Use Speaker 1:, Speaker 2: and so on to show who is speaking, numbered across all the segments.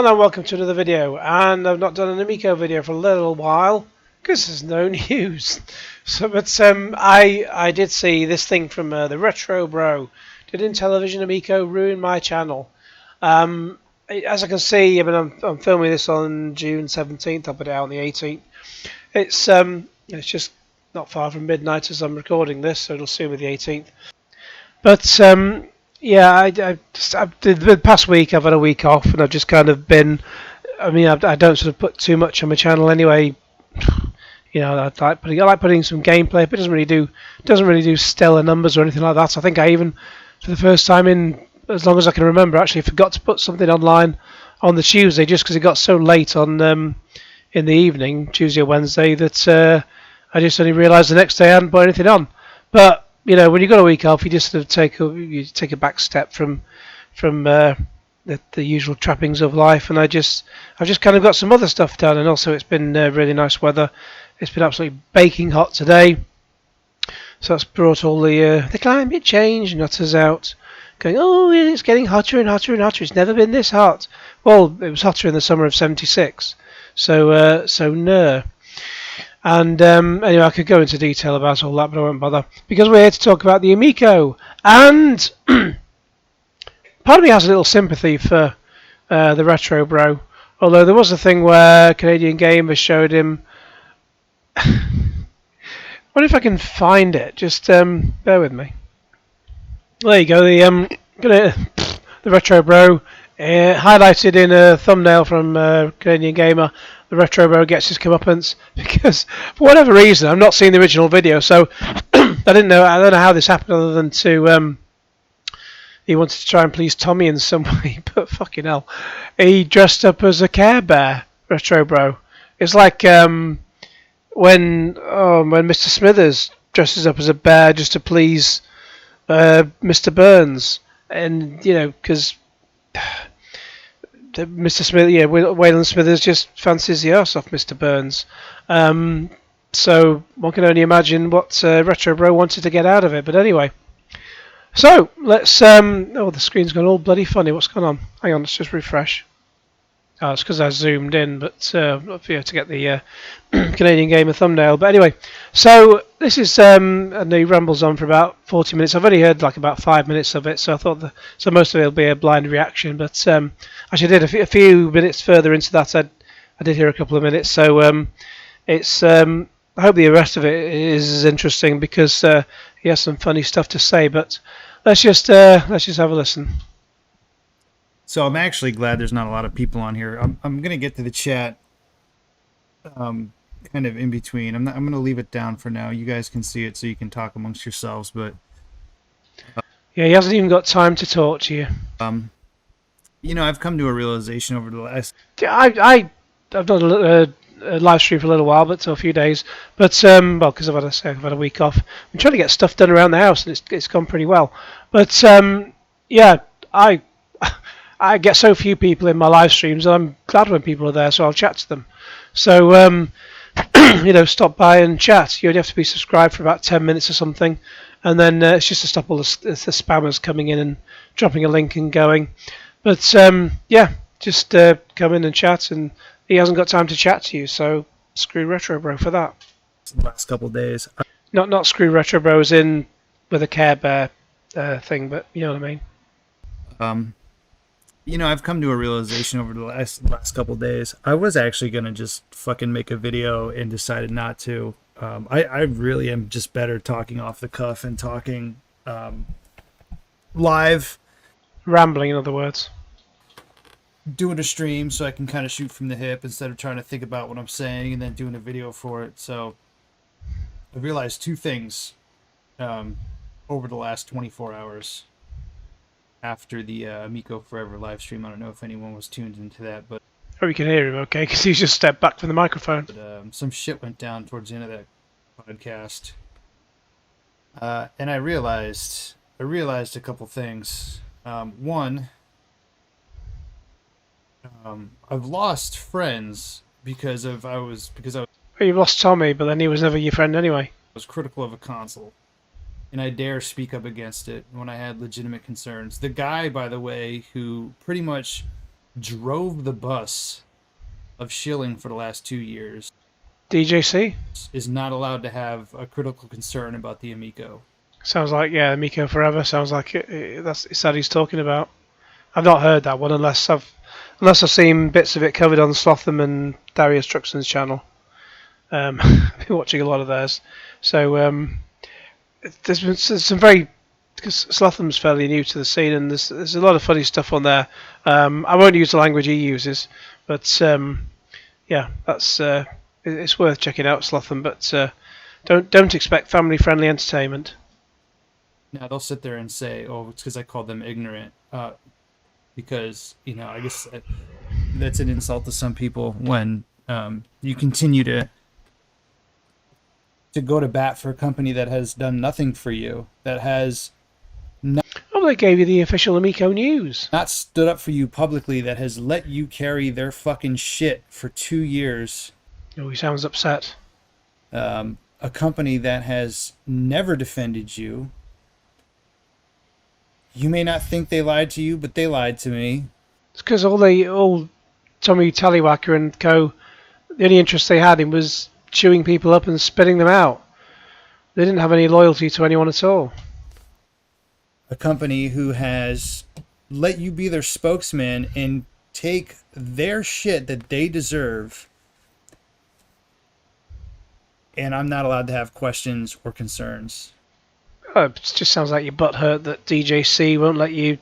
Speaker 1: Hello and welcome to another video, and I've not done an Amico video for a little while because there's no news. But I did see this thing from the Retro Bro. Did Intellivision Amico ruin my channel? As I can see, I mean, I'm filming this on June 17th. I'll put it out on the 18th. It's just not far from midnight as I'm recording this, so it'll soon be the 18th. But yeah, the past week I've had a week off, and I've just kind of been. I mean, I don't sort of put too much on my channel anyway. You know, I like putting some gameplay, but it doesn't really do stellar numbers or anything like that. So I think I even, for the first time in as long as I can remember, actually forgot to put something online on the Tuesday, just because it got so late on in the evening, Tuesday or Wednesday, that I just only realised the next day I hadn't put anything on. But you know, when you've got a week off, you just sort of take a back step from the usual trappings of life, and I've just kind of got some other stuff done, and also it's been really nice weather. It's been absolutely baking hot today, so that's brought all the climate change nutters out, going, oh, it's getting hotter and hotter and hotter. It's never been this hot. Well, it was hotter in the summer of '76, so no. And anyway, I could go into detail about all that, but I won't bother, because we're here to talk about the Amico. And part of me has a little sympathy for the Retro Bro, although there was a thing where Canadian Gamer showed him. What if I can find it? Just bear with me. There you go. The Retro Bro highlighted in a thumbnail from Canadian Gamer. The Retro Bro gets his comeuppance because, for whatever reason, I've not seen the original video, so I don't know how this happened, other than he wanted to try and please Tommy in some way. But fucking hell, he dressed up as a Care Bear. Retro Bro. It's like when Mr. Smithers dresses up as a bear just to please Mr. Burns, and you know, because Mr. Smith, yeah, Waylon Smithers just fancies the arse off Mr. Burns. So one can only imagine what Retro Bro wanted to get out of it. But anyway, so let's. Oh, the screen's gone all bloody funny. What's going on? Hang on, let's just refresh. Oh, it's because I zoomed in, but to get the Canadian Gamer thumbnail. But anyway, so this is, and he rambles on for about 40 minutes. I've only heard like about 5 minutes of it, so I thought so most of it will be a blind reaction. But actually, I did a few minutes further into that. I did hear a couple of minutes, so it's. I hope the rest of it is as interesting, because he has some funny stuff to say. But let's just have a listen.
Speaker 2: So I'm actually glad there's not a lot of people on here. I'm gonna get to the chat kind of in between. I'm gonna leave it down for now. You guys can see it, so you can talk amongst yourselves. But
Speaker 1: yeah, he hasn't even got time to talk to you.
Speaker 2: You know, I've come to a realization over the last.
Speaker 1: I've done a live stream for a little while, but a few days. But well, because I've had a week off. I'm trying to get stuff done around the house, and it's gone pretty well. But yeah, I get so few people in my live streams, and I'm glad when people are there, so I'll chat to them. So, you know, stop by and chat. You only have to be subscribed for about 10 minutes or something, and then it's just to stop all the spammers coming in and dropping a link and going. But, yeah, just come in and chat, and he hasn't got time to chat to you, so screw Retro Bro for that.
Speaker 2: Last couple of days.
Speaker 1: Not screw Retro Bro as in with a Care Bear thing, but you know what I mean.
Speaker 2: You know, I've come to a realization over the last couple of days. I was actually going to just fucking make a video and decided not to. I really am just better talking off the cuff and talking live.
Speaker 1: Rambling, in other words.
Speaker 2: Doing a stream so I can kind of shoot from the hip instead of trying to think about what I'm saying and then doing a video for it. So I realized two things over the last 24 hours. After the Amico Forever live stream. I don't know if anyone was tuned into that, but
Speaker 1: Oh, you can hear him okay, because he's just stepped back from the microphone.
Speaker 2: But, some shit went down towards the end of that podcast, and I realized a couple things. One, I've lost friends because I was.
Speaker 1: Well, you've lost Tommy, but then he was never your friend anyway.
Speaker 2: I was critical of a console, and I dare speak up against it when I had legitimate concerns. The guy, by the way, who pretty much drove the bus of shilling for the last 2 years,
Speaker 1: DJC?
Speaker 2: is not allowed to have a critical concern about the Amico.
Speaker 1: Sounds like, yeah, Amico Forever. Sounds like it's that he's talking about. I've not heard that one unless I've seen bits of it covered on Slotham and Darius Truxton's channel. I've been watching a lot of theirs. So there's been some very, because Slotham's fairly new to the scene, and there's a lot of funny stuff on there. I won't use the language he uses, but yeah, that's it's worth checking out, Slotham. But don't expect family-friendly entertainment.
Speaker 2: Now they'll sit there and say, "Oh, it's because I called them ignorant," because I guess that's an insult to some people when you continue to go to bat for a company that has done nothing for you, that has
Speaker 1: Oh, they gave you the official Amico news.
Speaker 2: not stood up for you publicly, that has let you carry their fucking shit for 2 years.
Speaker 1: Oh, he sounds upset.
Speaker 2: A company that has never defended you. You may not think they lied to you, but they lied to me.
Speaker 1: It's because all Tommy Tallarico and co, the only interest they had in was chewing people up and spitting them out. They didn't have any loyalty to anyone at all.
Speaker 2: A company who has let you be their spokesman and take their shit that they deserve, and I'm not allowed to have questions or concerns.
Speaker 1: Oh, it just sounds like your butt hurt that DJC won't let you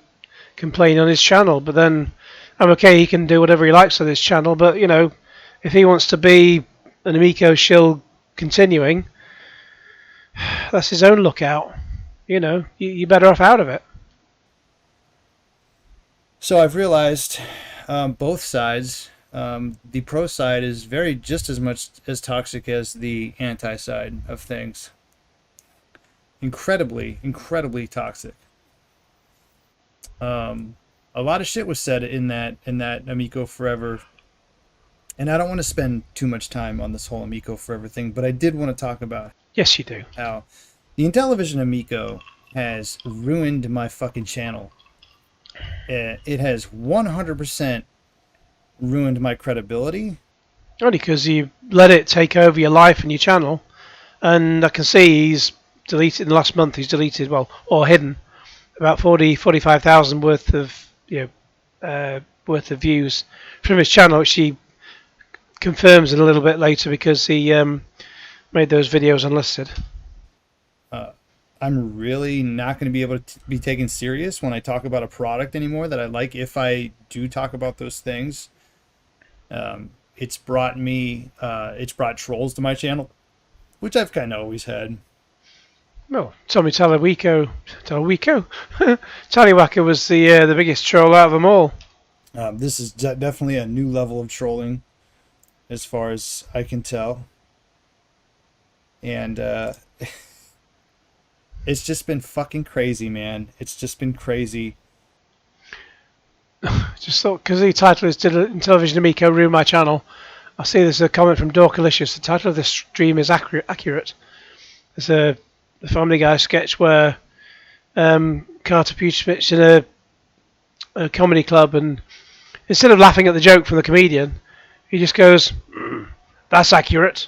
Speaker 1: complain on his channel. But then, I'm okay, he can do whatever he likes on his channel. But, if he wants to be an Amico shill continuing, that's his own lookout. You're better off out of it.
Speaker 2: So I've realized both sides. The pro side is just as much as toxic as the anti side of things. Incredibly toxic. A lot of shit was said in that Amico Forever, and I don't want to spend too much time on this whole Amico Forever thing, but I did want to talk about
Speaker 1: Yes, you do.
Speaker 2: how the Intellivision Amico has ruined my fucking channel. It has 100% ruined my credibility.
Speaker 1: Only because you let it take over your life and your channel. And I can see he's deleted, in the last month, he's deleted, or hidden, about 45,000 worth of views from his channel, which he confirms in a little bit later because he made those videos unlisted.
Speaker 2: I'm really not going to be able to be taken serious when I talk about a product anymore that I like. If I do talk about those things, it's brought trolls to my channel, which I've kind of always had.
Speaker 1: Well, Tommy Tallarico was the biggest troll out of them all.
Speaker 2: This is definitely a new level of trolling, as far as I can tell. And it's just been fucking crazy, man. It's just been crazy.
Speaker 1: Just thought, because the title is Intellivision Amico Ruin My Channel, I see there's a comment from Dorkalicious. The title of this stream is accurate. There's a Family Guy sketch where Carter Pewtersmith's in a comedy club, and instead of laughing at the joke from the comedian, he just goes, "That's accurate."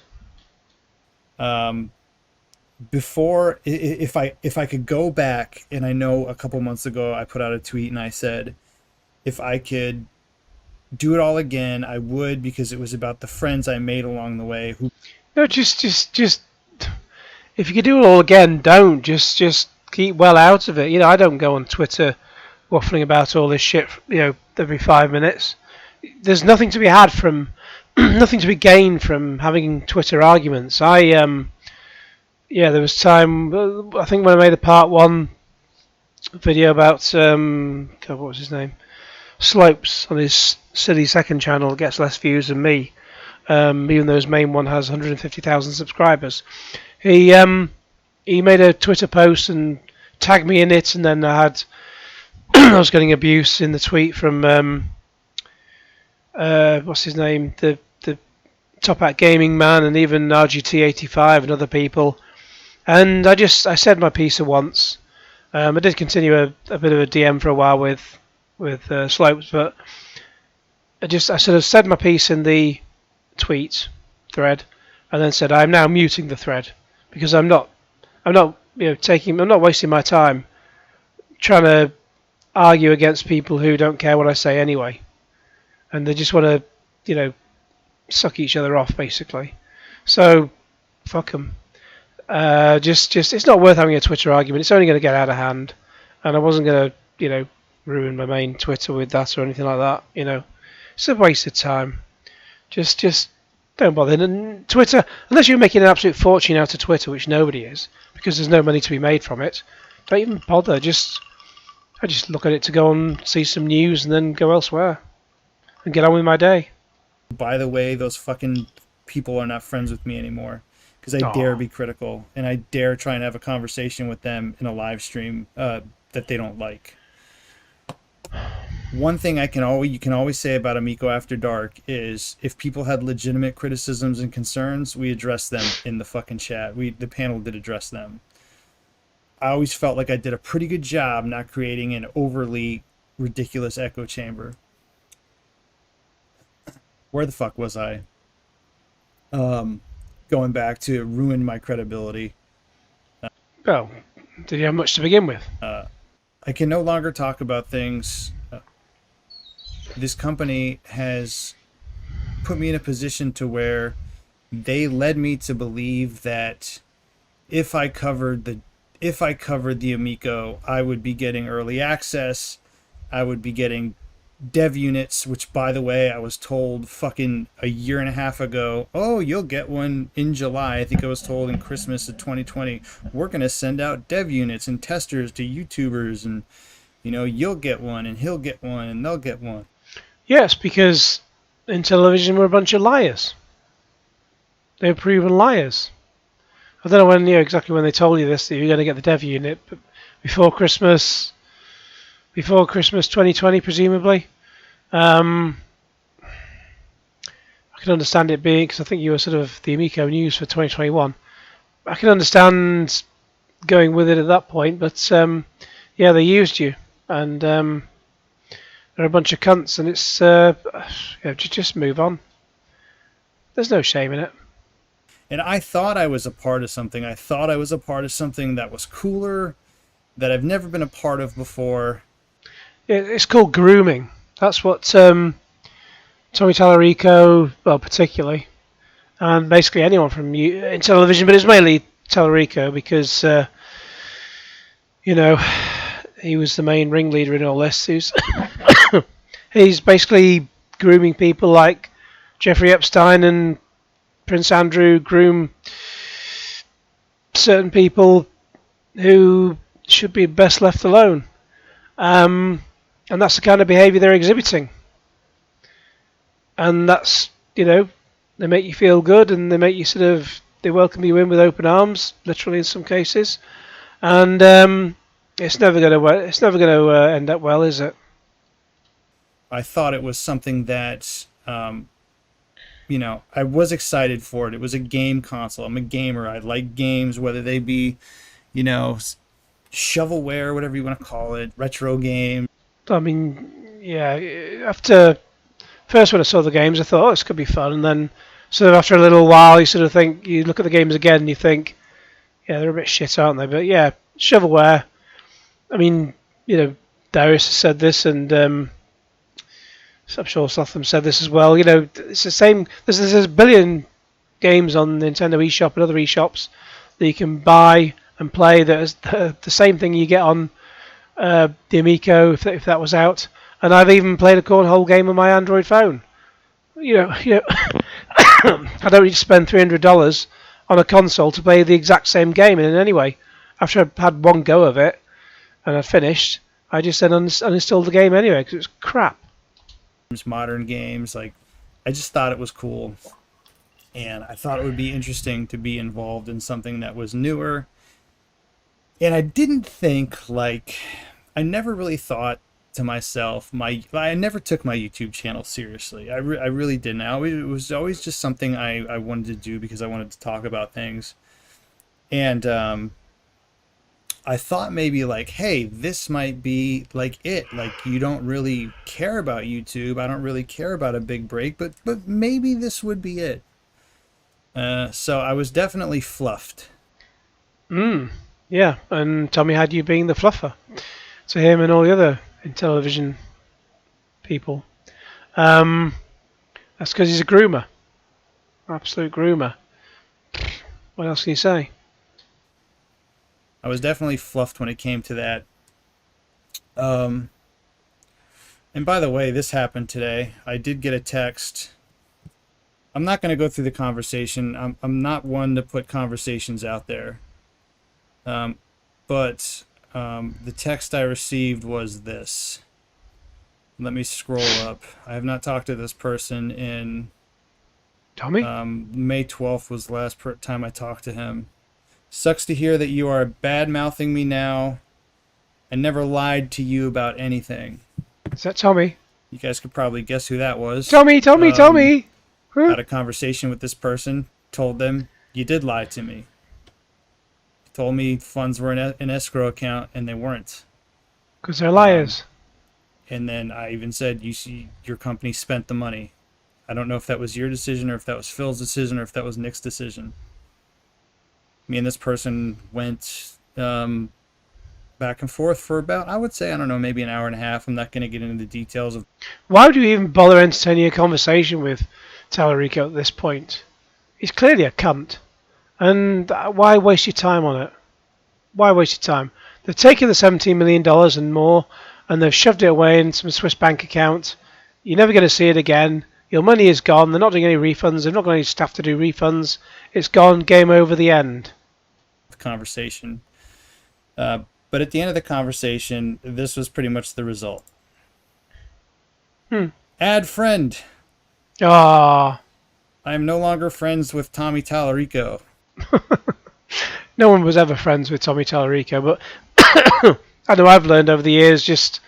Speaker 2: Before, if I could go back, and I know a couple months ago I put out a tweet and I said if I could do it all again, I would, because it was about the friends I made along the way.
Speaker 1: No, just if you could do it all again, don't just keep well out of it. I don't go on Twitter waffling about all this shit. Every 5 minutes. There's nothing to be had from, nothing to be gained from having Twitter arguments. There was time, I think, when I made the part 1 video about, what was his name? Slopes, on his silly second channel, gets less views than me, even though his main one has 150,000 subscribers. He made a Twitter post and tagged me in it, and then I was getting abuse in the tweet from, what's his name? The Top Hat Gaming Man, and even RGT85 and other people. And I said my piece at once. I did continue a bit of a DM for a while with Slopes, but I sort of said my piece in the tweet thread, and then said I'm now muting the thread because I'm not I'm not wasting my time trying to argue against people who don't care what I say anyway, and they just want to suck each other off basically. So fuck them. Just it's not worth having a Twitter argument. It's only going to get out of hand, and I wasn't going to ruin my main Twitter with that or anything like that. It's a waste of time. Just don't bother. And Twitter, unless you're making an absolute fortune out of Twitter, which nobody is, because there's no money to be made from it, don't even bother. I just look at it to go and see some news and then go elsewhere and get on with my day.
Speaker 2: By the way, those fucking people are not friends with me anymore because I dare be critical and I dare try and have a conversation with them in a live stream that they don't like. One thing you can always say about Amico After Dark is if people had legitimate criticisms and concerns, we addressed them in the fucking chat. The panel did address them. I always felt like I did a pretty good job not creating an overly ridiculous echo chamber. Where the fuck was I? Going back to ruin my credibility.
Speaker 1: Well, did you have much to begin with?
Speaker 2: I can no longer talk about things. This company has put me in a position to where they led me to believe that if I covered the Amico, I would be getting early access. I would be getting dev units, which by the way, I was told fucking a year and a half ago, oh, you'll get one in July. I think I was told in Christmas of 2020, we're going to send out dev units and testers to YouTubers and, you'll get one and he'll get one and they'll get one.
Speaker 1: Yes, because in television we're a bunch of liars. They're proven liars. I don't know when exactly when they told you this, that you're going to get the dev unit, but before Christmas 2020 presumably. I can understand it being, because I think you were sort of the Amico news for 2021. I can understand going with it at that point, but yeah, they used you, and they're a bunch of cunts, and it's just move on. There's no shame in it.
Speaker 2: And I thought I was a part of something. I thought I was a part of something that was cooler, that I've never been a part of before.
Speaker 1: It's called grooming. That's what Tommy Tallarico, well, particularly, and basically anyone from in television, but it's mainly Tallarico because he was the main ringleader in all this. He's basically grooming people like Jeffrey Epstein and Prince Andrew groom certain people who should be best left alone. And that's the kind of behaviour they're exhibiting. And that's, they make you feel good and they make you they welcome you in with open arms, literally in some cases. And it's never going to end up well, is it?
Speaker 2: I thought it was something that, I was excited for it. It was a game console. I'm a gamer. I like games, whether they be, shovelware, whatever you want to call it, retro game.
Speaker 1: I mean, yeah, first when I saw the games, I thought, this could be fun. And then sort of after a little while, you look at the games again and you think, yeah, they're a bit shit, aren't they? But yeah, shovelware. I mean, Darius has said this, and I'm sure Slotham said this as well. It's the same. There's a billion games on Nintendo eShop and other eShops that you can buy and play that is the same thing you get on the Amico if that was out. And I've even played a cornhole game on my Android phone. I don't need to spend $300 on a console to play the exact same game. And anyway, after I had one go of it and I finished, I just then uninstalled the game anyway because it was crap.
Speaker 2: Modern games, I just thought it was cool, and I thought it would be interesting to be involved in something that was newer. And I didn't think, I never really thought to myself, I never took my YouTube channel seriously. I really didn't. It was always just something I wanted to do because I wanted to talk about things. And I thought maybe like, hey, this might be like it. Like you don't really care about YouTube. I don't really care about a big break, but maybe this would be it. So I was definitely fluffed.
Speaker 1: Yeah, and Tommy had you being the fluffer to him and all the other Intellivision people. Um, that's because he's a groomer, absolute groomer. What else can you say?
Speaker 2: I was definitely fluffed when it came to that. Um, and by the way, this happened today. I did get a text. I'm not going to go through the conversation. I'm not one to put conversations out there. But the text I received was this. Let me scroll up. I have not talked to this person in
Speaker 1: Tommy?
Speaker 2: May 12th was the last time I talked to him. Sucks to hear that you are bad-mouthing me now. I never lied to you about anything.
Speaker 1: Is that Tommy?
Speaker 2: You guys could probably guess who that was.
Speaker 1: Tommy! Huh?
Speaker 2: Had a conversation with this person. Told them, you did lie to me. Told me funds were in an escrow account, and they weren't.
Speaker 1: Because they're liars.
Speaker 2: And then I even said, you see, your company spent the money. I don't know if that was your decision or if that was Phil's decision or if that was Nick's decision. Me and this person went back and forth for about, I would say, I don't know, maybe an hour and a half. I'm not going to get into the details of.
Speaker 1: Why would you even bother entertaining a conversation with Tallarico at this point? He's clearly a cunt. And why waste your time on it? Why waste your time? They've taken the $17 million and more, and they've shoved it away in some Swiss bank account. You're never going to see it again. Your money is gone. They're not doing any refunds. They've not got any staff to do refunds. It's gone. Game over. The end.
Speaker 2: The conversation. But at the end of the conversation, this was pretty much the result. Add friend.
Speaker 1: Ah.
Speaker 2: I am no longer friends with Tommy Tallarico.
Speaker 1: No one was ever friends with Tommy Tallarico, but I know I've learned over the years, just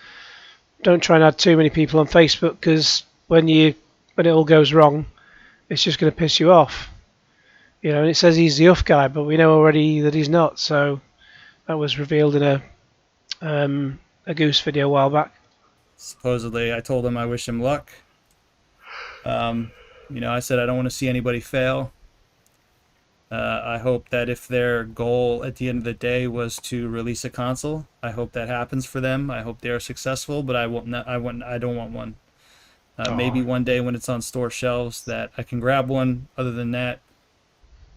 Speaker 1: don't try and add too many people on Facebook, because when it all goes wrong, it's just going to piss you off. You know, and it says he's the UF guy, but we know already that he's not. So that was revealed in a Goose video a while back.
Speaker 2: Supposedly, I told him I wish him luck. I said I don't want to see anybody fail. I hope that if their goal at the end of the day was to release a console, I hope that happens for them. I hope they are successful, but I don't want one. Maybe one day when it's on store shelves that I can grab one. Other than that,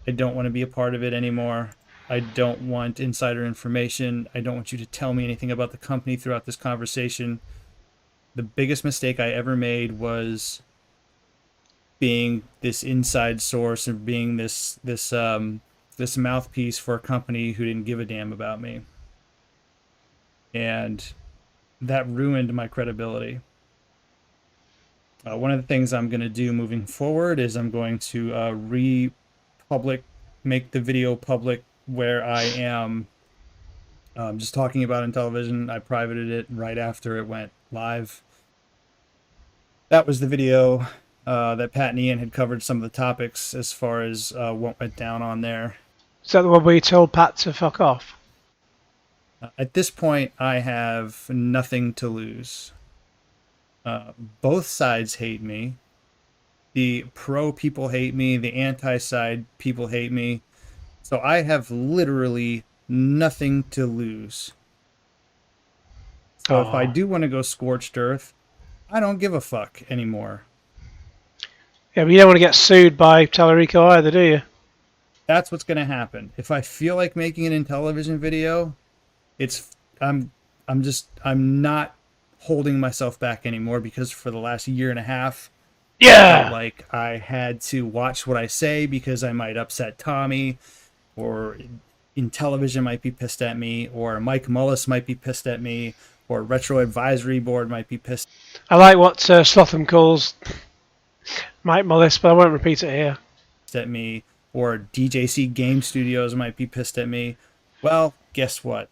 Speaker 2: I don't want to be a part of it anymore. I don't want insider information. I don't want you to tell me anything about the company throughout this conversation. The biggest mistake I ever made was being this inside source and being this mouthpiece for a company who didn't give a damn about me. And that ruined my credibility. One of the things I'm going to do moving forward is I'm going to make the video public where I am just talking about in television. I privated it right after it went live. That was the video that Pat and Ian had covered some of the topics as far as what went down on there.
Speaker 1: Is that the one where you told Pat to fuck off?
Speaker 2: At this point, I have nothing to lose. Both sides hate me. The pro people hate me. The anti-side people hate me. So I have literally nothing to lose. So if I do want to go scorched earth, I don't give a fuck anymore.
Speaker 1: Yeah, but you don't want to get sued by Tallarico either, do you?
Speaker 2: That's what's going to happen. If I feel like making an Intellivision video, I'm not holding myself back anymore, because for the last year and a half, I felt like I had to watch what I say because I might upset Tommy, or Intellivision might be pissed at me, or Mike Mullis might be pissed at me, or Retro Advisory Board might be pissed.
Speaker 1: I like what Slotham calls Mike Mullis, but I won't repeat it here.
Speaker 2: At me, or DJC Game Studios might be pissed at me. Well, guess what?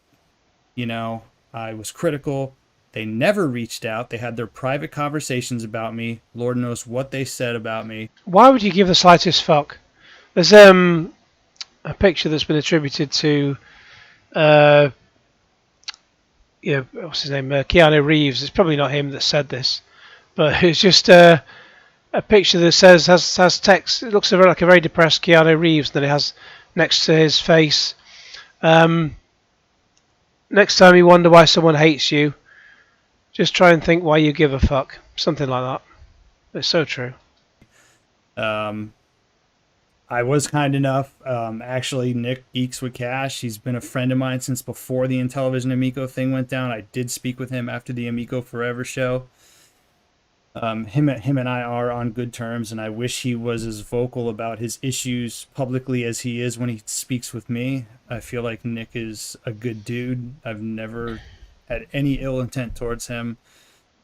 Speaker 2: I was critical. They never reached out. They had their private conversations about me. Lord knows what they said about me.
Speaker 1: Why would you give the slightest fuck? There's a picture that's been attributed to what's his name, Keanu Reeves. It's probably not him that said this, but it's just a picture that says has text. It looks like a very depressed Keanu Reeves. That it has next to his face. Next time you wonder why someone hates you, just try and think why you give a fuck. Something like that. It's so true.
Speaker 2: I was kind enough. Actually, Nick Geeks with Cash. He's been a friend of mine since before the Intellivision Amico thing went down. I did speak with him after the Amico Forever show. Him and I are on good terms, and I wish he was as vocal about his issues publicly as he is when he speaks with me. I feel like Nick is a good dude. I've never had any ill intent towards him.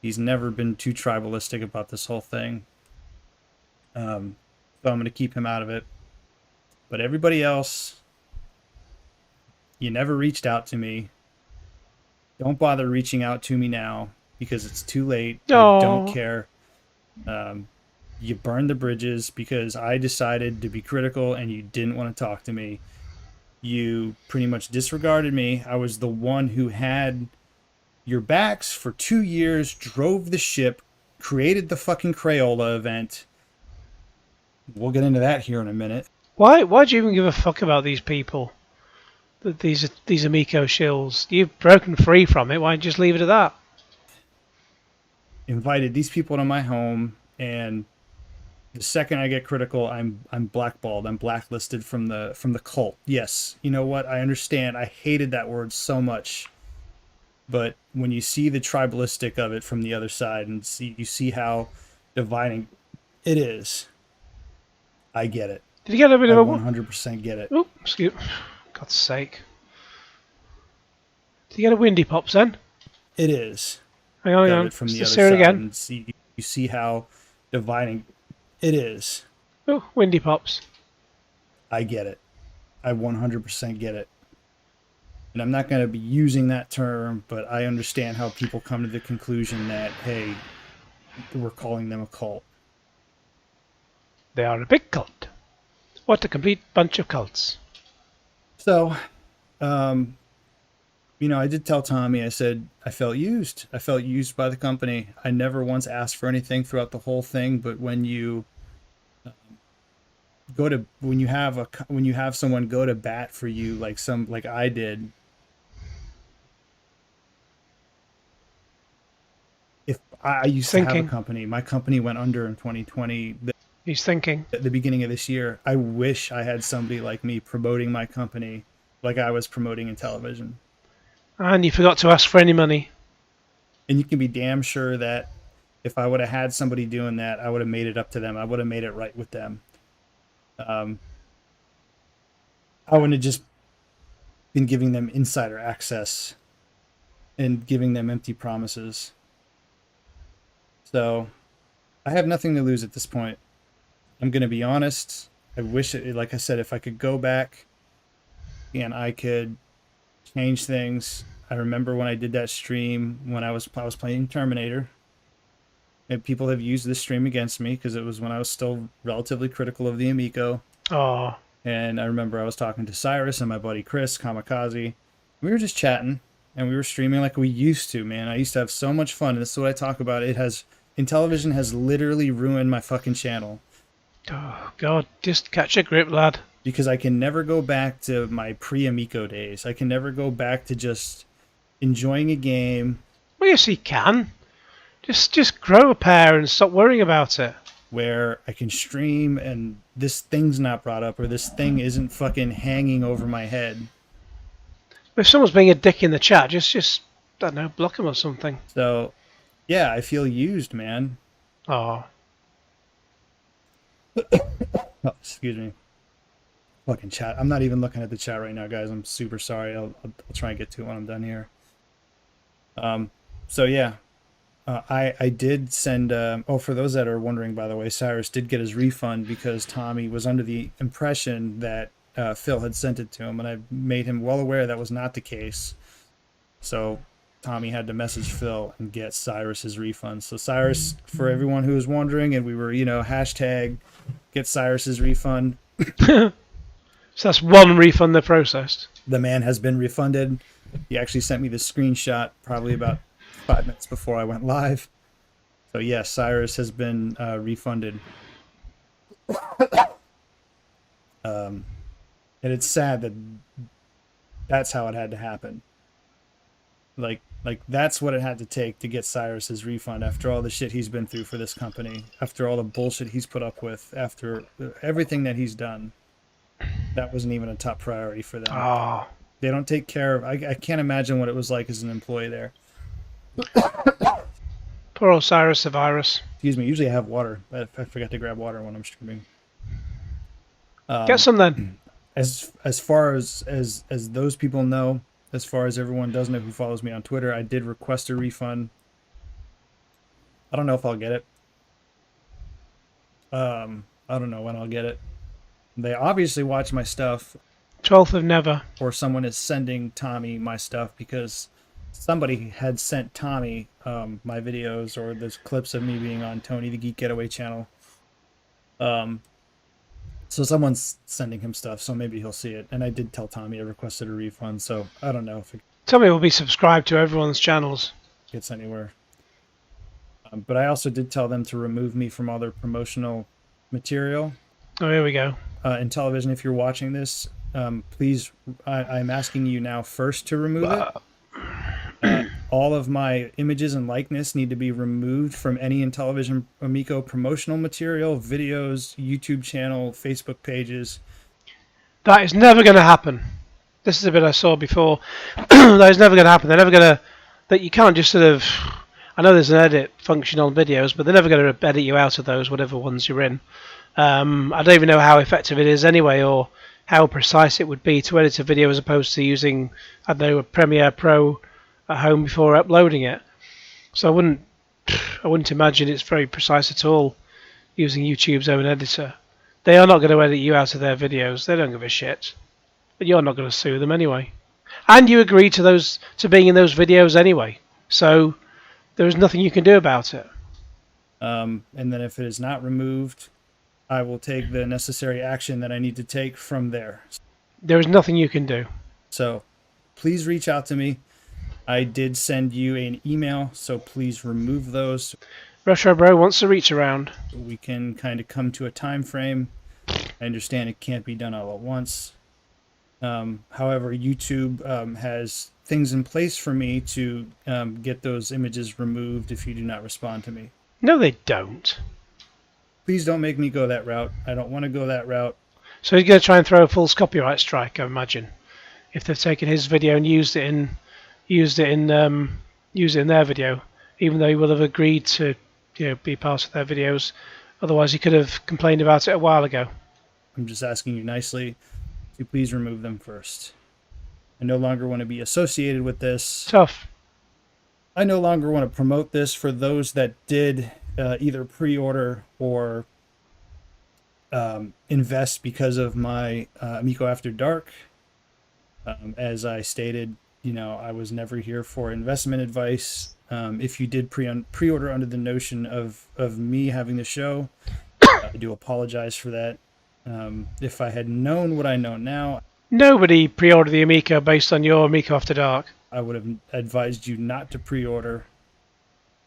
Speaker 2: He's never been too tribalistic about this whole thing. So I'm going to keep him out of it. But everybody else, you never reached out to me. Don't bother reaching out to me now because it's too late.
Speaker 1: Aww.
Speaker 2: I don't care. You burned the bridges because I decided to be critical and you didn't want to talk to me. You pretty much disregarded me. I was the one who had your backs for 2 years, drove the ship, created the fucking Crayola event. We'll get into that here in a minute.
Speaker 1: Why do you even give a fuck about these people? These Amico shills. You've broken free from it. Why don't you just leave it at that?
Speaker 2: Invited these people to my home, and the second I get critical, I'm blackballed. I'm blacklisted from the cult. Yes, you know what? I understand. I hated that word so much. But when you see the tribalistic of it from the other side and you see how dividing it is, I get it.
Speaker 1: Did you get a bit of a
Speaker 2: 100% get it.
Speaker 1: Oh, excuse. God's sake. Did you get a windy pops then?
Speaker 2: It is.
Speaker 1: Hang on.
Speaker 2: From the
Speaker 1: Let's
Speaker 2: other
Speaker 1: hear it
Speaker 2: side
Speaker 1: again.
Speaker 2: and you see how dividing it is.
Speaker 1: Oh, windy pops.
Speaker 2: I get it. I 100% get it. And I'm not going to be using that term, but I understand how people come to the conclusion that, hey, we're calling them a cult.
Speaker 1: They are a big cult. What a complete bunch of cults.
Speaker 2: So, I did tell Tommy, I said, I felt used. I felt used by the company. I never once asked for anything throughout the whole thing, but when you when you have someone go to bat for you like I did, if I used to have a company, my company went under in 2020.
Speaker 1: He's thinking.
Speaker 2: At the beginning of this year, I wish I had somebody like me promoting my company like I was promoting in television.
Speaker 1: And you forgot to ask for any money.
Speaker 2: And you can be damn sure that if I would have had somebody doing that, I would have made it up to them. I would have made it right with them. I wouldn't have just been giving them insider access and giving them empty promises. So I have nothing to lose at this point. I'm going to be honest. I wish, like I said, if I could go back and I could change things. I remember when I did that stream when I was playing Terminator. And people have used this stream against me because it was when I was still relatively critical of the Amico.
Speaker 1: Oh.
Speaker 2: And I remember I was talking to Cyrus and my buddy Chris, Kamikaze. We were just chatting and we were streaming like we used to, man. I used to have so much fun. And this is what I talk about. Intellivision has literally ruined my fucking channel.
Speaker 1: Oh, God, just catch a grip, lad.
Speaker 2: Because I can never go back to my pre-Amico days. I can never go back to just enjoying a game.
Speaker 1: Well, yes, you can. Just grow a pair and stop worrying about it.
Speaker 2: Where I can stream and this thing's not brought up or this thing isn't fucking hanging over my head.
Speaker 1: If someone's being a dick in the chat, just I don't know, block them or something.
Speaker 2: So, yeah, I feel used, man.
Speaker 1: Oh.
Speaker 2: Oh, excuse me. Fucking chat. I'm not even looking at the chat right now, guys. I'm super sorry. I'll try and get to it when I'm done here. So yeah, I did send. For those that are wondering, by the way, Cyrus did get his refund because Tommy was under the impression that Phil had sent it to him, and I made him well aware that was not the case. So Tommy had to message Phil and get Cyrus his refund. So Cyrus, for everyone who was wondering, and we were, hashtag get Cyrus's refund.
Speaker 1: So that's one refund they processed.
Speaker 2: The man has been refunded. He actually sent me the screenshot probably about 5 minutes before I went live. So yes, Cyrus has been refunded. And it's sad that that's how it had to happen. Like that's what it had to take to get Cyrus's refund after all the shit he's been through for this company, after all the bullshit he's put up with, after everything that he's done. That wasn't even a top priority for them.
Speaker 1: Oh,
Speaker 2: They don't take care of. I can't imagine what it was like as an employee there.
Speaker 1: poor old Cyrus the virus.
Speaker 2: Excuse me. Usually I have water. I forgot to grab water when I'm streaming.
Speaker 1: Get some then.
Speaker 2: As far as those people know, as far as everyone does know who follows me on Twitter, I did request a refund. I don't know if I'll get it. I don't know when I'll get it. They obviously watch my stuff.
Speaker 1: 12th of never.
Speaker 2: Or someone is sending Tommy my stuff, because somebody had sent Tommy my videos or those clips of me being on Tony the Geek Getaway channel. So someone's sending him stuff, so maybe he'll see it. And I did tell Tommy I requested a refund, so I don't know if it
Speaker 1: Tommy will be subscribed to everyone's channels.
Speaker 2: gets anywhere. But I also did tell them to remove me from all their promotional material.
Speaker 1: Oh, here we go.
Speaker 2: In television, if you're watching this, please, I'm asking you now first to remove it. All of my images and likeness need to be removed from any in television Amico promotional material, videos, YouTube channel, Facebook pages.
Speaker 1: That is never going to happen. This is a bit I saw before. That is never going to happen. They're never going to... That you can't just sort of... I know there's an edit function on videos, but they're never going to edit you out of those, whatever ones you're in. I don't even know how effective it is anyway, or how precise it would be to edit a video as opposed to using, I don't know, a Premiere Pro at home before uploading it. So I wouldn't imagine it's very precise at all using YouTube's own editor. They are not going to edit you out of their videos. They don't give a shit. But you're not going to sue them anyway. And you agreed to being in those videos anyway. So there is nothing you can do about it.
Speaker 2: And then if it is not removed, I will take the necessary action that I need to take from there.
Speaker 1: There is nothing you can do.
Speaker 2: So please reach out to me. I did send you an email, so please remove those.
Speaker 1: Retro Bro wants to reach around.
Speaker 2: We can kind of come to a time frame. I understand it can't be done all at once. However, YouTube has things in place for me to get those images removed if you do not respond to me.
Speaker 1: No, they don't.
Speaker 2: Please don't make me go that route. I don't want to go that route.
Speaker 1: So he's going to try and throw a false copyright strike, I imagine, if they've taken his video and used it in their video, even though he will have agreed to, be part of their videos. Otherwise, he could have complained about it a while ago.
Speaker 2: I'm just asking you nicely to please remove them first. I no longer want to be associated with this.
Speaker 1: Tough.
Speaker 2: I no longer want to promote this for those that did either pre-order or invest because of my Amico After Dark. As I stated, I was never here for investment advice. If you did pre-order under the notion of me having the show, I do apologize for that. If I had known what I know now,
Speaker 1: Nobody pre-ordered the Amico based on your Amico After Dark.
Speaker 2: I would have advised you not to pre-order.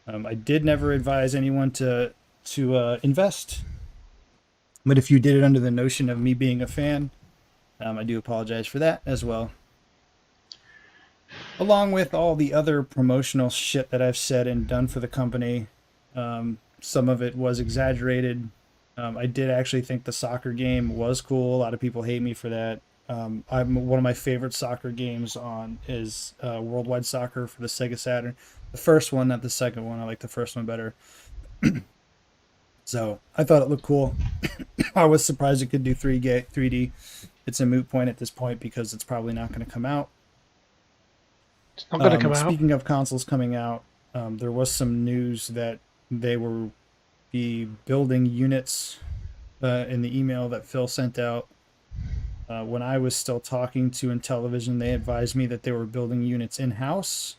Speaker 2: I did never advise anyone to invest. But if you did it under the notion of me being a fan, I do apologize for that as well. Along with all the other promotional shit that I've said and done for the company, some of it was exaggerated. I did actually think the soccer game was cool. A lot of people hate me for that. One of my favorite soccer games is Worldwide Soccer for the Sega Saturn. The first one, not the second one. I like the first one better. So I thought it looked cool. I was surprised it could do 3D. It's a moot point at this point because it's probably not going to come out.
Speaker 1: It's not going to come out.
Speaker 2: Speaking of consoles coming out, there was some news that they will be building units in the email that Phil sent out. When I was still talking to Intellivision, they advised me that they were building units in-house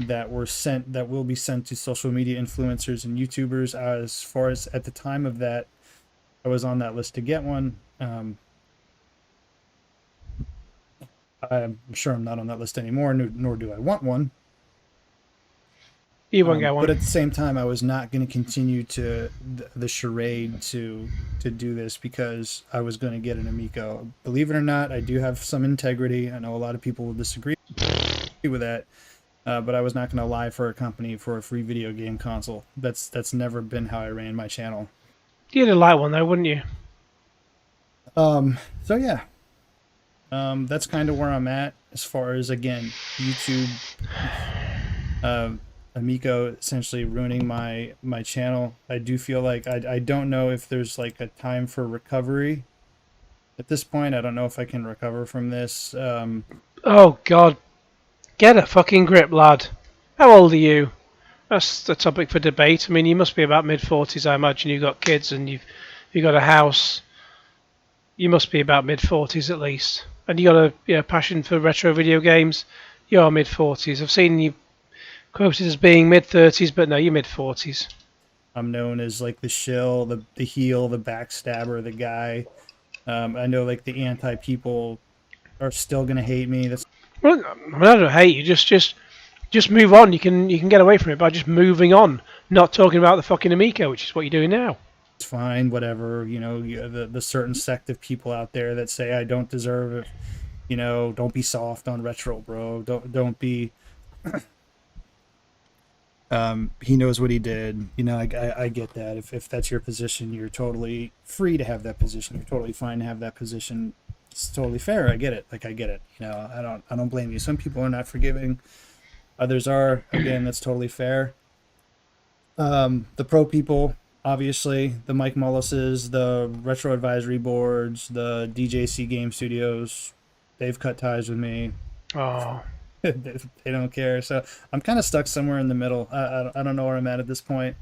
Speaker 2: that will be sent to social media influencers and YouTubers. As far as at the time of that, I was on that list to get one. I'm sure I'm not on that list anymore, nor do I want one.
Speaker 1: You won't get
Speaker 2: But
Speaker 1: one.
Speaker 2: at the same time, I was not going to continue to the charade to do this because I was going to get an Amico. Believe it or not, I do have some integrity. I know a lot of people will disagree with that, but I was not going to lie for a company for a free video game console. That's never been how I ran my channel.
Speaker 1: You'd have liked one though, wouldn't you?
Speaker 2: So yeah, that's kind of where I'm at as far as, again, YouTube. Amico essentially ruining my channel. I do feel like I don't know if there's like a time for recovery at this point. I don't know if I can recover from this.
Speaker 1: Oh God, get a fucking grip, lad. How old are you? That's the topic for debate. I mean, you must be about mid-40s, I imagine. You've got kids and you've got a house. You must be about mid-40s at least, and you got a passion for retro video games. You are mid-40s. I've seen you quoted as being mid-30s, but no, you're mid-40s.
Speaker 2: I'm known as like the shill, the heel, the backstabber, the guy. I know like the anti people are still gonna hate me. That's
Speaker 1: Well, I mean, I don't hate you. Just move on. You can get away from it by just moving on, not talking about the fucking Amico, which is what you're doing now.
Speaker 2: fine, whatever. The certain sect of people out there that say I don't deserve it. Don't be soft on retro, bro. Don't be. He knows what he did. I get that. If that's your position, you're totally free to have that position. You're totally fine to have that position. It's totally fair. I get it. I get it. I don't blame you. Some people are not forgiving. Others are. Again, that's totally fair. The pro people, obviously, the Mike Mullises, the Retro Advisory Boards, the DJC Game Studios, they've cut ties with me.
Speaker 1: Oh,
Speaker 2: They don't care. So I'm kind of stuck somewhere in the middle. I don't know where I'm at this point.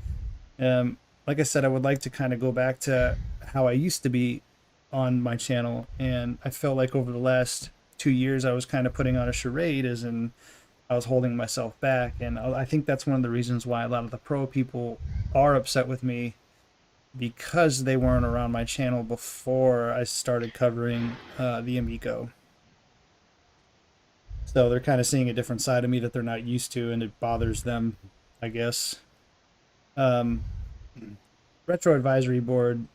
Speaker 2: Like I said, I would like to kind of go back to how I used to be on my channel, and I felt like over the last 2 years I was kind of putting on a charade, as in I was holding myself back, and I think that's one of the reasons why a lot of the pro people are upset with me, because they weren't around my channel before I started covering the Amico. So they're kind of seeing a different side of me that they're not used to, and it bothers them, I guess. Um, Retro Advisory Board,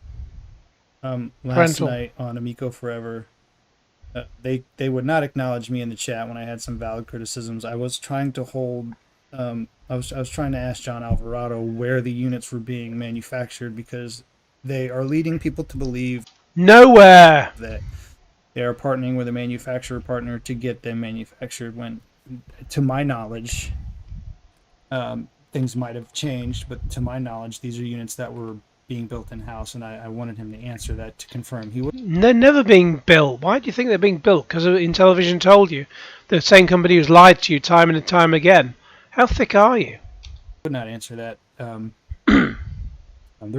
Speaker 2: last
Speaker 1: parental.
Speaker 2: night on Amico Forever, they would not acknowledge me in the chat when I had some valid criticisms. I was trying to hold. I was trying to ask John Alvarado where the units were being manufactured, because they are leading people to believe
Speaker 1: Nowhere.
Speaker 2: that they are partnering with a manufacturer partner to get them manufactured, when, to my knowledge, things might have changed, but to my knowledge, these are units that were being built in-house, and I wanted him to answer that, to confirm he would
Speaker 1: They're never being built. Why do you think they're being built? Because Intellivision told you. The same company who's lied to you time and time again. How thick are you?
Speaker 2: not answer that. There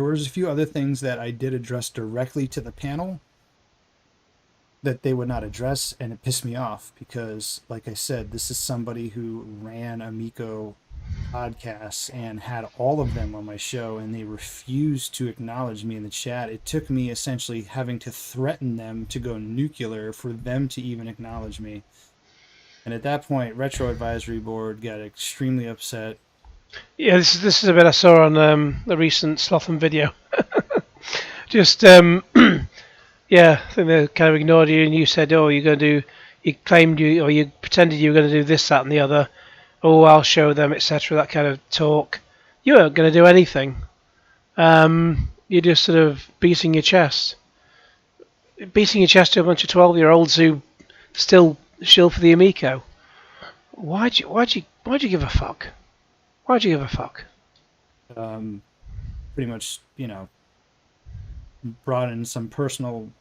Speaker 2: was a few other things that I did address directly to the panel that they would not address, and it pissed me off, because, like I said, this is somebody who ran Amico podcasts and had all of them on my show, and they refused to acknowledge me in the chat. It took me essentially having to threaten them to go nuclear for them to even acknowledge me. And at that point, Retro Advisory Board got extremely upset.
Speaker 1: Yeah, this is a bit I saw on the recent Slotham video. Just yeah, I think they kind of ignored you, and you said, "Oh, you're going to do." You claimed you pretended you were going to do this, that, and the other. Oh, I'll show them, etc. That kind of talk. You weren't going to do anything. You're just sort of beating your chest to a bunch of 12-year-olds who still shill for the Amico. Why'd you give a fuck? Why'd you give a fuck?
Speaker 2: Pretty much, brought in some personal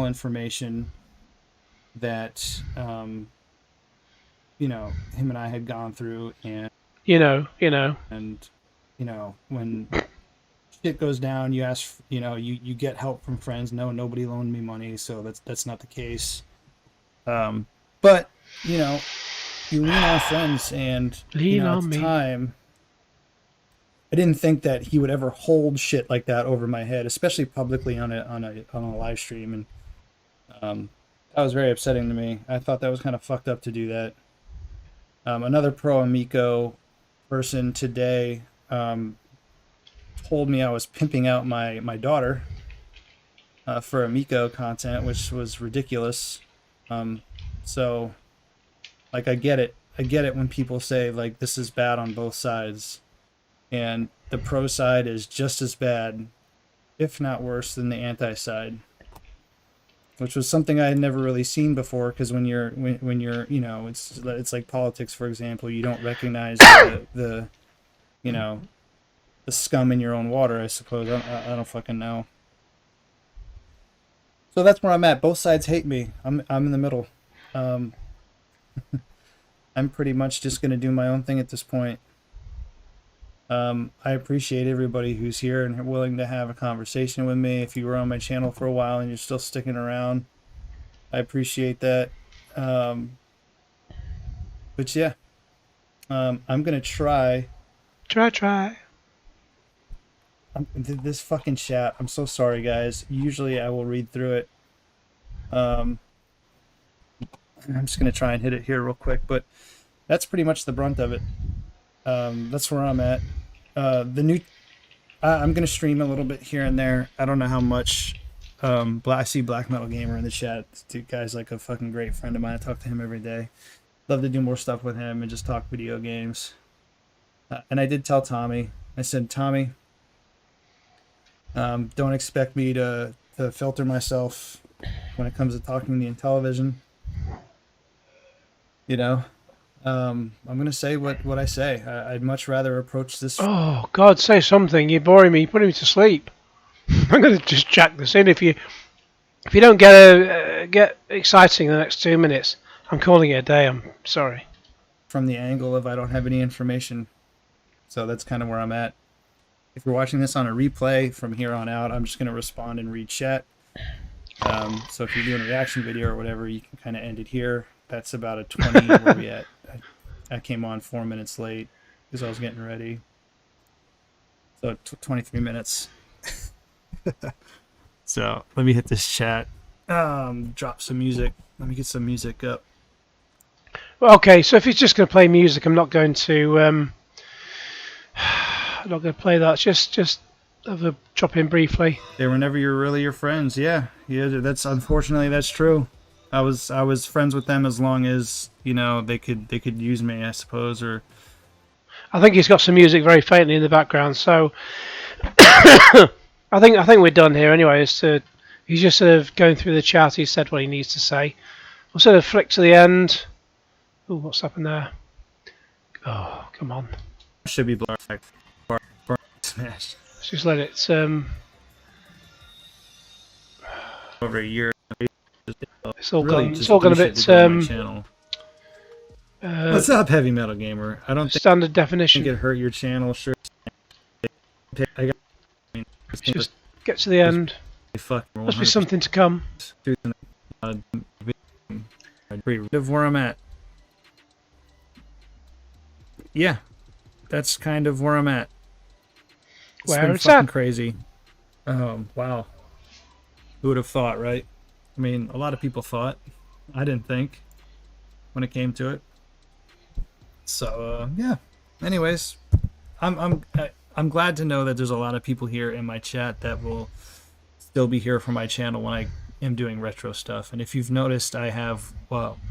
Speaker 2: information that him and I had gone through, and when shit goes down, you ask, you get help from friends. No, nobody loaned me money, so that's not the case. But you lean on friends, and
Speaker 1: Lean
Speaker 2: at
Speaker 1: on
Speaker 2: the
Speaker 1: me.
Speaker 2: time, I didn't think that he would ever hold shit like that over my head, especially publicly on a live stream. And That was very upsetting to me. I thought that was kind of fucked up to do that. Another pro Amico person today told me I was pimping out my daughter for Amico content, which was ridiculous. So, like, I get it. I get it when people say, like, this is bad on both sides. And the pro side is just as bad, if not worse, than the anti side. Which was something I had never really seen before, because when you're you know, it's like politics, for example. You don't recognize the you know, the scum in your own water, I suppose. I don't fucking know. So that's where I'm at. Both sides hate me. I'm in the middle. I'm pretty much just gonna do my own thing at this point. I appreciate everybody who's here and willing to have a conversation with me. If you were on my channel for a while and you're still sticking around, I appreciate that. But yeah, I'm gonna try.
Speaker 1: Try.
Speaker 2: This fucking chat. I'm so sorry, guys. Usually I will read through it. I'm just gonna try and hit it here real quick, but that's pretty much the brunt of it. That's where I'm at. I'm gonna stream a little bit here and there. I don't know how much. I see Black Metal Gamer in the chat. Dude, guy's like a fucking great friend of mine. I talk to him every day. Love to do more stuff with him and just talk video games. And I did tell Tommy. I said, Tommy, don't expect me to filter myself when it comes to talking to the television. You know, I'm gonna say what I say. I'd much rather approach this.
Speaker 1: Oh God, say something! You're boring me. You're putting me to sleep. I'm gonna just jack this in. If you don't get exciting in the next 2 minutes, I'm calling it a day. I'm sorry.
Speaker 2: From the angle of I don't have any information, so that's kind of where I'm at. If you're watching this on a replay from here on out, I'm just gonna respond and read chat. So if you're doing a reaction video or whatever, you can kind of end it here. That's about a 20. Where we at? I came on 4 minutes late because I was getting ready. So 23 minutes. So let me hit this chat. Drop some music. Let me get some music up.
Speaker 1: Well, okay, so if he's just going to play music, I'm not going to. I'm not going to play that. Just have a drop in briefly.
Speaker 2: They were never really your friends. Yeah. That's unfortunately that's true. I was friends with them as long as, you know, they could use me, I suppose. Or
Speaker 1: I think he's got some music very faintly in the background, so I think we're done here anyway. He's just sort of going through the chat. He said what he needs to say. We'll sort of flick to the end. Oh, what's happened there? Oh, come on.
Speaker 2: Should be black. Smash.
Speaker 1: Let's just let it.
Speaker 2: Over a year.
Speaker 1: It's all
Speaker 2: really
Speaker 1: gone. It's all gone a bit.
Speaker 2: Channel. What's up, Heavy Metal Gamer? I don't think
Speaker 1: standard definition.
Speaker 2: it hurt your channel. Sure.
Speaker 1: Just get to the end.
Speaker 2: Fuck.
Speaker 1: Must be something to come.
Speaker 2: Where I'm at. Yeah, that's kind of where I'm at.
Speaker 1: Where it's
Speaker 2: fucking
Speaker 1: at.
Speaker 2: Crazy. Wow. Who would have thought, right? I mean, a lot of people thought. I didn't think when it came to it. So yeah. Anyways, I'm glad to know that there's a lot of people here in my chat that will still be here for my channel when I am doing retro stuff. And if you've noticed, I have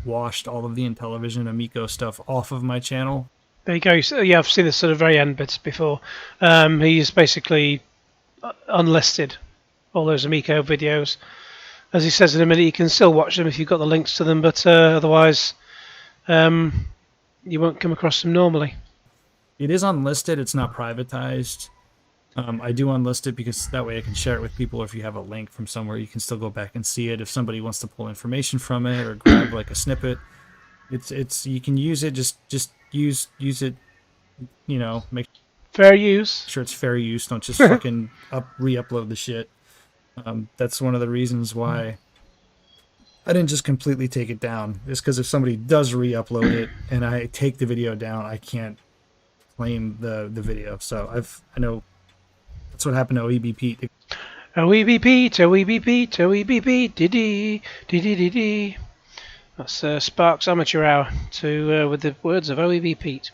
Speaker 2: washed all of the Intellivision Amico stuff off of my channel.
Speaker 1: There you go. Yeah, I've seen the sort of very end bits before. He's basically unlisted all those Amico videos. As he says in a minute, you can still watch them if you've got the links to them, but otherwise you won't come across them normally.
Speaker 2: It is unlisted. It's not privatized. I do unlist it because that way I can share it with people. If you have a link from somewhere, you can still go back and see it. If somebody wants to pull information from it or grab like a snippet, it's you can use it. Just use it. You know, make
Speaker 1: fair use.
Speaker 2: Sure, it's fair use. Don't just fucking re-upload the shit. That's one of the reasons why I didn't just completely take it down. It's because if somebody does re-upload it and I take the video down, I can't claim the video. So I know that's what happened to OEB Pete.
Speaker 1: OEB Pete, OEB Pete, OEB Pete, dee dee. That's Sparks Amateur Hour with the words of OEB Pete.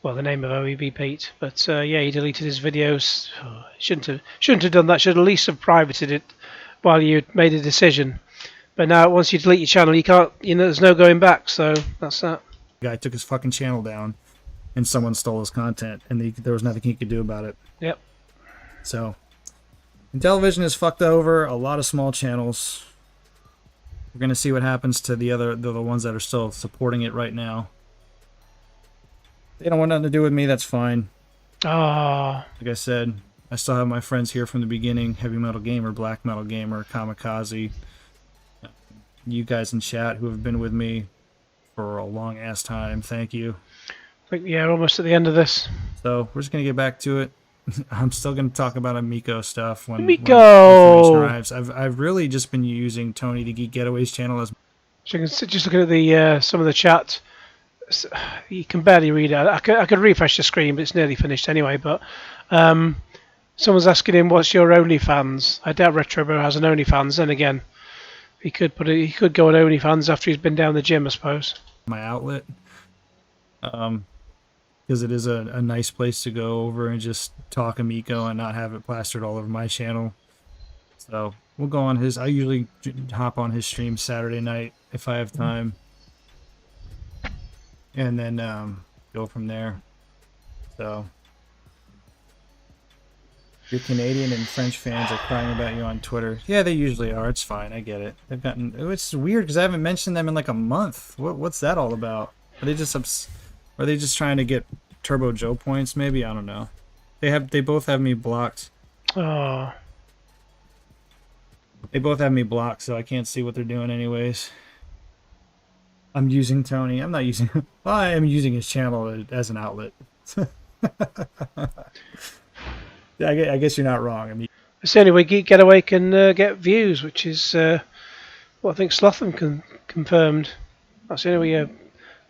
Speaker 1: Well, the name of OEB Pete. But yeah, he deleted his videos. Oh, shouldn't have done that. Should at least have privated it while you made a decision. But now, once you delete your channel, you can't. There's no going back. So that's that.
Speaker 2: The guy took his fucking channel down, and someone stole his content, and there was nothing he could do about it.
Speaker 1: Yep.
Speaker 2: So, and television has fucked over a lot of small channels. We're gonna see what happens to the ones that are still supporting it right now. They don't want nothing to do with me. That's fine.
Speaker 1: Ah.
Speaker 2: Like I said, I still have my friends here from the beginning: Heavy Metal Gamer, Black Metal Gamer, Kamikaze. You guys in chat who have been with me for a long ass time. Thank you.
Speaker 1: I think we're almost at the end of this.
Speaker 2: So we're just gonna get back to it. I'm still gonna talk about Amico stuff when
Speaker 1: Amico
Speaker 2: information arrives. I've really just been using Tony the Geek Getaways channel as. So
Speaker 1: you can just looking at the some of the chat. You can barely read it. I could refresh the screen, but it's nearly finished anyway. But someone's asking him, "What's your OnlyFans?" I doubt Retrobro has an OnlyFans. Then again, he could go on OnlyFans after he's been down the gym, I suppose.
Speaker 2: My outlet, because it is a nice place to go over and just talk Amico and not have it plastered all over my channel. So we'll go on his. I usually hop on his stream Saturday night if I have time. And then go from there. So your Canadian and French fans are crying about you on Twitter. Yeah, they usually are. It's fine. I get it. They've gotten. It's weird because I haven't mentioned them in like a month. What's that all about? Are they just trying to get Turbo Joe points? Maybe, I don't know. They both have me blocked.
Speaker 1: Oh.
Speaker 2: They both have me blocked, so I can't see what they're doing anyways. I'm using Tony. I'm not using. Well, I am using his channel as an outlet. Yeah, I guess you're not wrong. I mean,
Speaker 1: it's the only way Geek Getaway can get views, which is what I think Slotham confirmed. That's the only way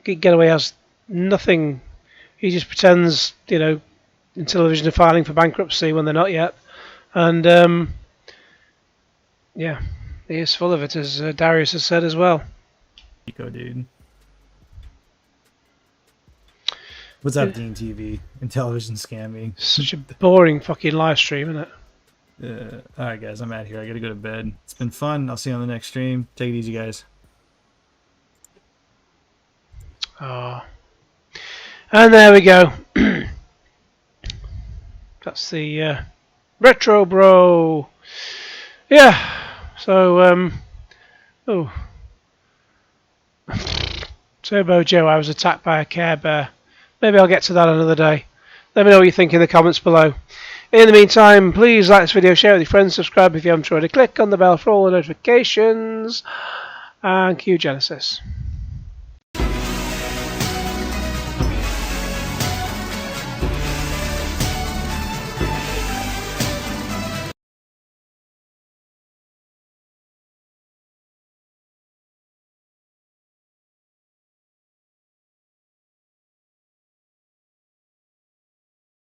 Speaker 1: Geek Getaway has nothing. He just pretends, in television are filing for bankruptcy when they're not yet, and yeah, he is full of it, as Darius has said as well.
Speaker 2: Amico, dude. What's up, Dean TV and television scamming?
Speaker 1: Such a boring fucking live stream, isn't it?
Speaker 2: Alright, guys, I'm out here. I gotta go to bed. It's been fun. I'll see you on the next stream. Take it easy, guys.
Speaker 1: Oh. And there we go. That's the Retro Bro. Yeah. So, oh. Turbo Joe, I was attacked by a Care Bear. Maybe I'll get to that another day. Let me know what you think in the comments below. In the meantime, please like this video, share it with your friends, subscribe if you haven't already, click on the bell for all the notifications, and cue Genesis.